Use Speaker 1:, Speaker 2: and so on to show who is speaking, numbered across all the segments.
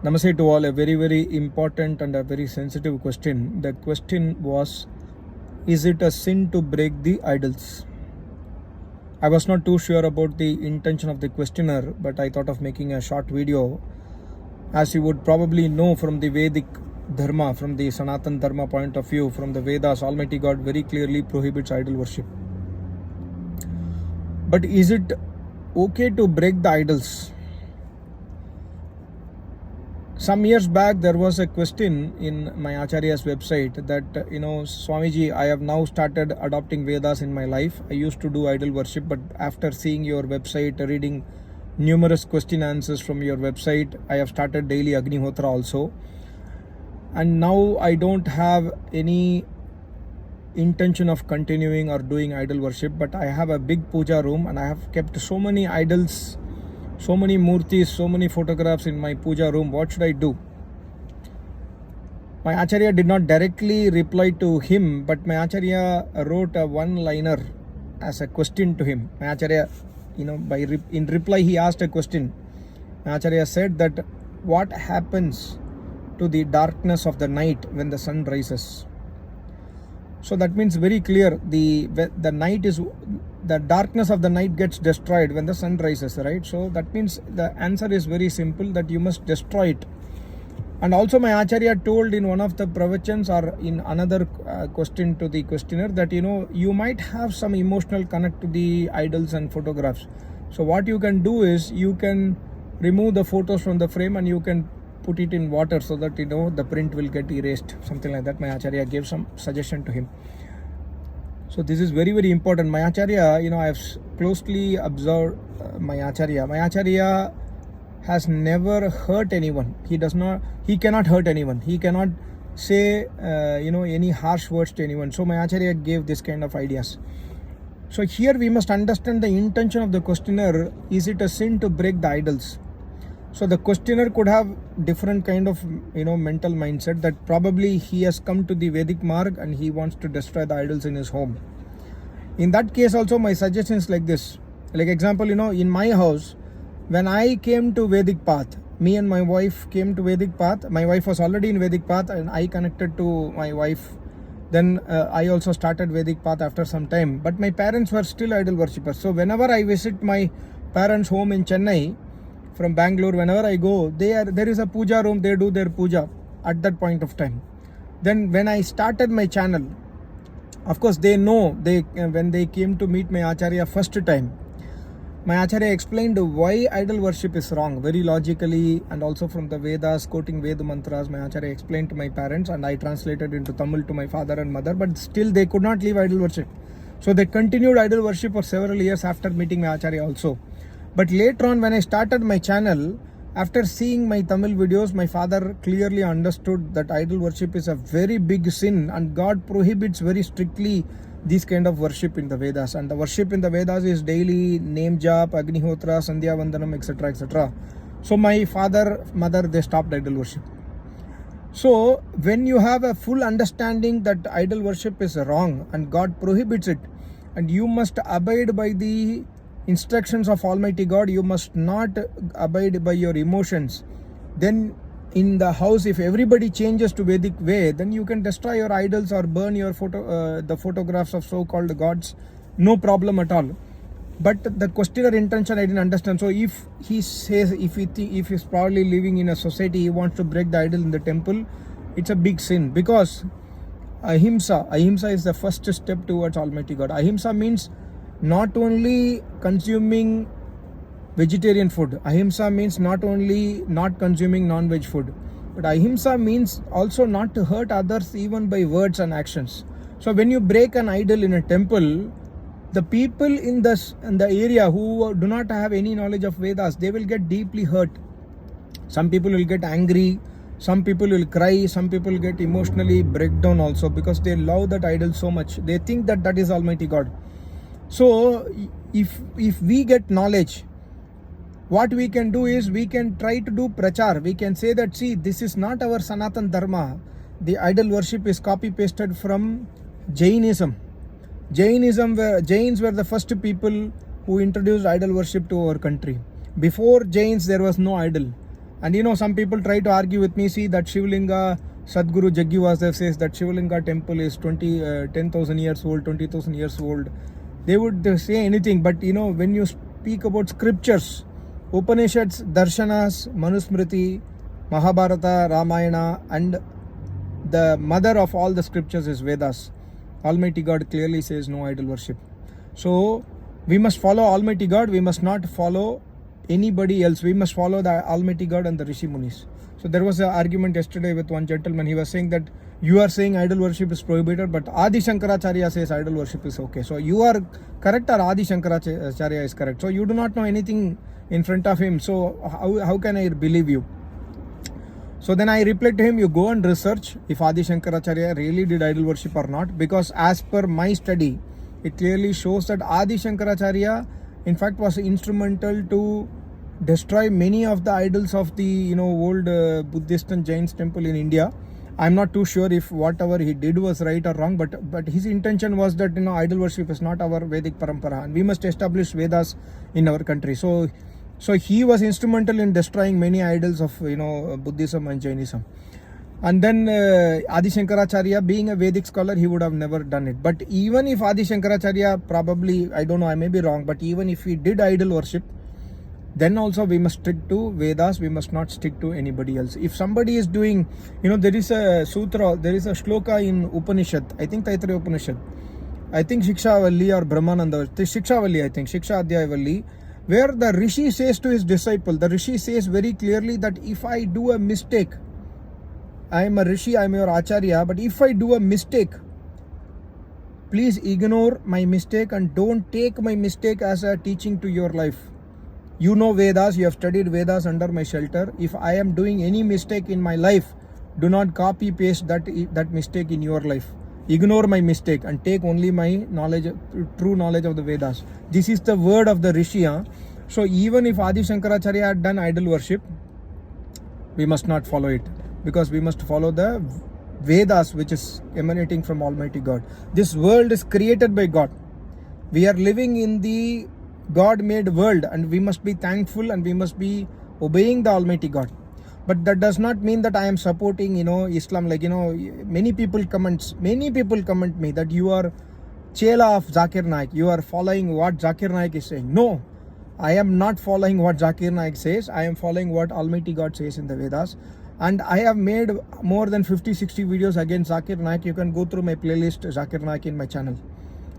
Speaker 1: Namaste to all. A very, very important and a very sensitive question. The question was, is it a sin to break the idols? I was not too sure about the intention of the questioner, but I thought of making a short video. As you would probably know from the Vedic Dharma, from the Sanatan Dharma point of view, from the Vedas, Almighty God very clearly prohibits idol worship. But is it okay to break the idols? Some years back, there was a question in my Acharya's website that, Swamiji, I have now started adopting Vedas in my life. I used to do idol worship, but after seeing your website, reading numerous question answers from your website, I have started daily Agnihotra also. And now I don't have any intention of continuing or doing idol worship, but I have a big puja room and I have kept so many idols, so many murtis, so many photographs in my puja room. What should I do? My Acharya did not directly reply to him, but my Acharya wrote a one-liner as a question to him. My Acharya, in reply he asked a question. My Acharya said that what happens to the darkness of the night when the sun rises? So that means very clear, the darkness of the night gets destroyed when the sun rises, right? So that means the answer is very simple, that you must destroy it. And also my Acharya told in one of the pravachans or in another question to the questioner that you might have some emotional connect to the idols and photographs. So what you can do is you can remove the photos from the frame and you can put it in water so that the print will get erased, something like that. My Acharya gave some suggestion to him. So this is very, very important. My Acharya, I have closely observed my Acharya. My Acharya has never hurt anyone. He cannot hurt anyone. He cannot say any harsh words to anyone. So my Acharya gave this kind of ideas. So here we must understand the intention of the questioner. Is it a sin to break the idols? So the questioner could have different kind of mental mindset, that probably he has come to the Vedic marg and he wants to destroy the idols in his home. In that case also my suggestion is like this. Like example, in my house, when I came to Vedic path, me and my wife came to Vedic path. My wife was already in Vedic path and I connected to my wife. Then I also started Vedic path after some time. But my parents were still idol worshippers. So whenever I visit my parents' home in Chennai, from Bangalore, whenever I go, there is a puja room. They do their puja at that point of time. Then when I started my channel, of course they know, when they came to meet my Acharya first time, my Acharya explained why idol worship is wrong, very logically, and also from the Vedas, quoting Veda mantras. My Acharya explained to my parents and I translated into Tamil to my father and mother, but still they could not leave idol worship. So they continued idol worship for several years after meeting my Acharya also. But later on, when I started my channel, after seeing my Tamil videos, my father clearly understood that idol worship is a very big sin and God prohibits very strictly this kind of worship in the Vedas. And the worship in the Vedas is daily name jap, Agnihotra, Sandhya Vandanam, etc. etc. So my father, mother, they stopped idol worship. So when you have a full understanding that idol worship is wrong and God prohibits it, and you must abide by the instructions of Almighty God, you must not abide by your emotions. Then in the house, if everybody changes to Vedic way, then you can destroy your idols or burn your the photographs of so-called gods. No problem at all. But the questioner intention I didn't understand. So if he says, if he's probably living in a society, he wants to break the idol in the temple, it's a big sin, because ahimsa is the first step towards Almighty God. Ahimsa means not only consuming vegetarian food. Ahimsa means not only not consuming non-veg food, but ahimsa means also not to hurt others even by words and actions. So when you break an idol in a temple, the people in the area who do not have any knowledge of Vedas, they will get deeply hurt. Some people will get angry, some people will cry, some people get emotionally breakdown also, because they love that idol so much. They think that is Almighty God. So if we get knowledge, what we can do is we can try to do prachar. We can say that, see, this is not our Sanatan Dharma. The idol worship is copy pasted from Jainism. Jains were the first people who introduced idol worship to our country. Before Jains, there was no idol. And you know, some people try to argue with me, see that Shivlinga, Sadguru Jaggi Vasudev says that Shivlinga temple is 10,000 years old, 20,000 years old. They would say anything, but you know, when you speak about scriptures, Upanishads, Darshanas, Manusmriti, Mahabharata, Ramayana, and the mother of all the scriptures is Vedas. Almighty God clearly says no idol worship. So we must follow Almighty God. We must not follow anybody else. We must follow the Almighty God and the Rishi Munis. So there was an argument yesterday with one gentleman. He was saying that you are saying idol worship is prohibited, but Adi Shankaracharya says idol worship is okay. So you are correct or Adi Shankaracharya is correct. So you do not know anything in front of him. So how can I believe you? So then I replied to him, you go and research if Adi Shankaracharya really did idol worship or not, because as per my study, it clearly shows that Adi Shankaracharya in fact was instrumental to destroy many of the idols of the old Buddhist and Jain temple in India. I'm not too sure if whatever he did was right or wrong, but his intention was that idol worship is not our Vedic parampara and we must establish Vedas in our country. So he was instrumental in destroying many idols of Buddhism and Jainism. And then Adi Shankaracharya, being a Vedic scholar, he would have never done it. But even if Adi Shankaracharya, probably, I don't know, I may be wrong, but even if he did idol worship, then also we must stick to Vedas. We must not stick to anybody else. If somebody is doing, there is a sutra, there is a shloka in Upanishad, I think Taittiriya Upanishad, I think Shikshavalli or Brahmananda, Shikshavalli, I think, Shiksha Adhyayavalli, where the Rishi says to his disciple, the Rishi says very clearly that if I do a mistake, I am a Rishi, I am your Acharya, but if I do a mistake, please ignore my mistake and don't take my mistake as a teaching to your life. You know Vedas, you have studied Vedas under my shelter. If I am doing any mistake in my life, do not copy paste that mistake in your life. Ignore my mistake and take only my knowledge, true knowledge of the Vedas. This is the word of the Rishi. So even if Adi Shankaracharya had done idol worship, we must not follow it, because we must follow the Vedas, which is emanating from Almighty God. This world is created by God. We are living in the God-made world and we must be thankful and we must be obeying the Almighty God. But that does not mean that I am supporting Islam. Like many people comment me that you are Chela of Zakir Naik, you are following what Zakir Naik is saying. No, I am not following what Zakir Naik says. I am following what Almighty God says in the Vedas. And I have made more than 50-60 videos against Zakir Naik. You can go through my playlist Zakir Naik in my channel,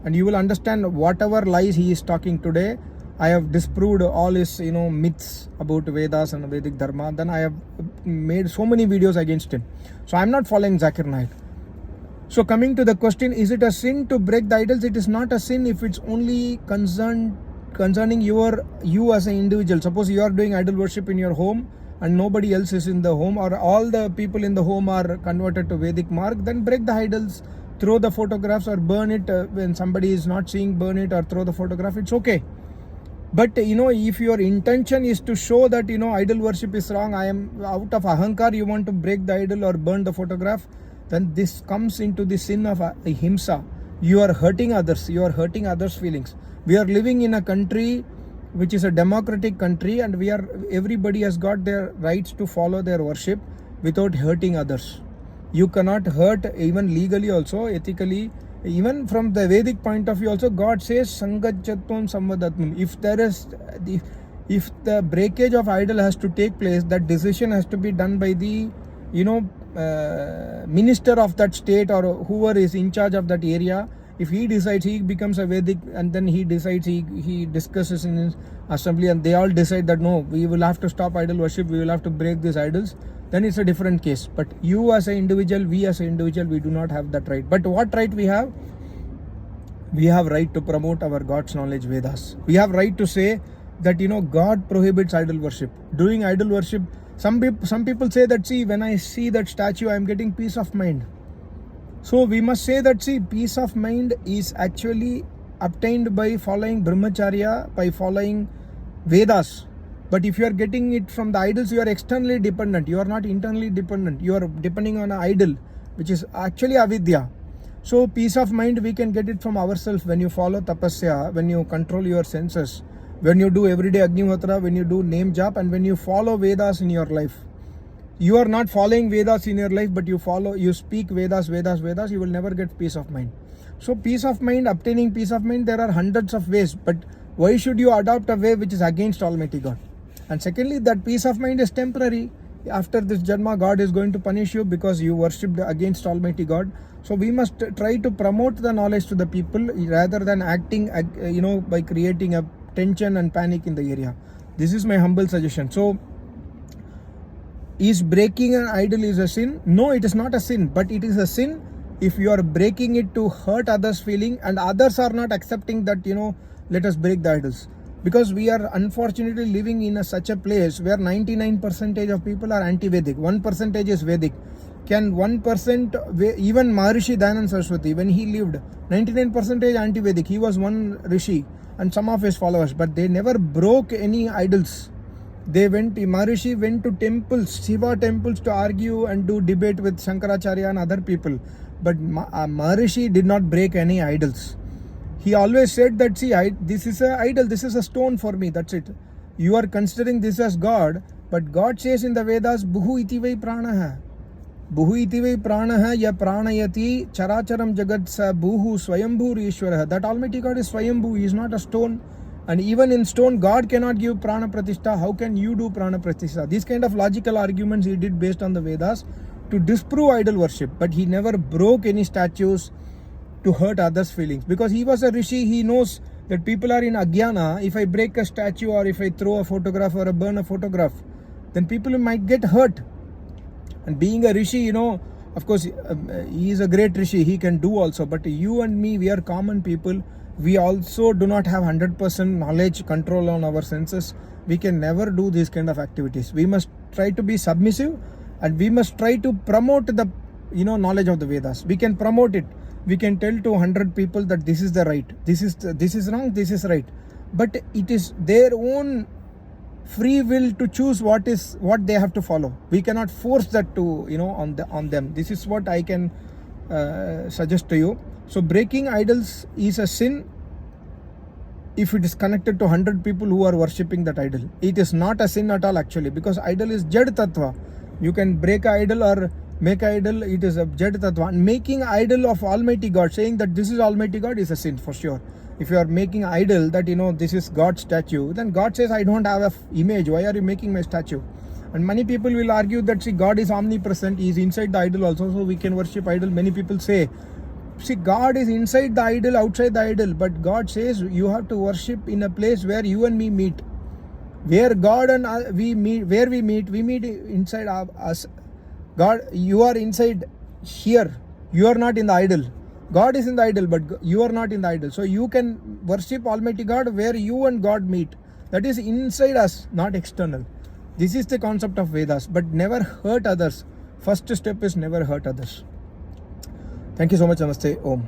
Speaker 1: and you will understand whatever lies he is talking today. I have disproved all his myths about Vedas and Vedic Dharma. Then I have made so many videos against him. So I am not following Zakir Naik. So coming to the question, is it a sin to break the idols? It is not a sin if it's only concerning you as an individual. Suppose you are doing idol worship in your home and nobody else is in the home, or all the people in the home are converted to Vedic mark, then break the idols, throw the photographs or burn it when somebody is not seeing, burn it or throw the photograph, it's okay. But if your intention is to show that idol worship is wrong, I am out of ahankar, you want to break the idol or burn the photograph, then this comes into the sin of ahimsa. You are hurting others, you are hurting others' feelings. We are living in a country which is a democratic country, and everybody has got their rights to follow their worship without hurting others. You cannot hurt, even legally also, ethically, even from the Vedic point of view also. God says Sangajatvam Samvadatvam. If the breakage of idol has to take place, that decision has to be done by the minister of that state or whoever is in charge of that area. If he decides, he becomes a Vedic, and then he decides, he discusses in his assembly, and they all decide that no, we will have to stop idol worship, we will have to break these idols, then it's a different case. But you as an individual, we as an individual, we do not have that right. But what right we have? We have right to promote our God's knowledge, Vedas. We have right to say that God prohibits idol worship. Doing idol worship, some people say that, see, when I see that statue, I am getting peace of mind. So we must say that, see, peace of mind is actually obtained by following Brahmacharya, by following Vedas. But if you are getting it from the idols, you are externally dependent. You are not internally dependent. You are depending on an idol, which is actually avidya. So peace of mind, we can get it from ourselves when you follow tapasya, when you control your senses, when you do everyday Agnihotra, when you do name jap, and when you follow Vedas in your life. You are not following Vedas in your life, but you speak Vedas, you will never get peace of mind. So peace of mind, obtaining peace of mind, there are hundreds of ways, but why should you adopt a way which is against Almighty God? And secondly, that peace of mind is temporary. After this Janma, God is going to punish you because you worshipped against Almighty God. So we must try to promote the knowledge to the people rather than acting, by creating a tension and panic in the area. This is my humble suggestion. So, is breaking an idol is a sin? No, it is not a sin, but it is a sin if you are breaking it to hurt others' feeling and others are not accepting that, let us break the idols. Because we are unfortunately living in such a place where 99% of people are anti-Vedic, 1% is Vedic. Can 1%, even Maharishi Dayananda Saraswati, when he lived, 99% anti-Vedic, he was one Rishi and some of his followers, but they never broke any idols. Maharishi went to temples, Shiva temples, to argue and do debate with Shankaracharya and other people. But Maharishi did not break any idols. He always said that, this is an idol, this is a stone for me, that's it. You are considering this as God, but God says in the Vedas, Buhu iti vai pranaha. Buhu iti vai pranaha ya pranayati characharam jagat sa buhu swayambhur ishwaraha. That Almighty God is swayambhu, he is not a stone. And even in stone, God cannot give prana pratishtha. How can you do prana pratishtha? These kind of logical arguments he did based on the Vedas to disprove idol worship. But he never broke any statues to hurt others' feelings. Because he was a rishi, he knows that people are in Agyana. If I break a statue or if I throw a photograph or burn a photograph, then people might get hurt. And being a rishi, of course, he is a great rishi, he can do also. But you and me, we are common people. We also do not have 100% knowledge, control on our senses. We can never do these kind of activities. We must try to be submissive and we must try to promote the knowledge of the Vedas. We can promote it. We can tell to 100 people that this is the right, this is wrong, this is right. But it is their own free will to choose what they have to follow. We cannot force that to on them. This is what I can suggest to you. So breaking idols is a sin if it is connected to 100 people who are worshipping that idol. It is not a sin at all actually, because idol is Jad Tattva. You can break an idol or make an idol, it is a Jad Tattva. And making idol of Almighty God, saying that this is Almighty God, is a sin for sure. If you are making idol that this is God's statue, then God says, I don't have an image, why are you making my statue? And many people will argue that God is omnipresent, he is inside the idol also, so we can worship idol. Many people say, God is inside the idol, outside the idol, but God says you have to worship in a place where you and me meet. Where God and we meet, we meet inside us. God, you are inside here. You are not in the idol. God is in the idol, but you are not in the idol. So you can worship Almighty God where you and God meet. That is inside us, not external. This is the concept of Vedas, but never hurt others. First step is never hurt others. Thank you so much. Namaste. Om.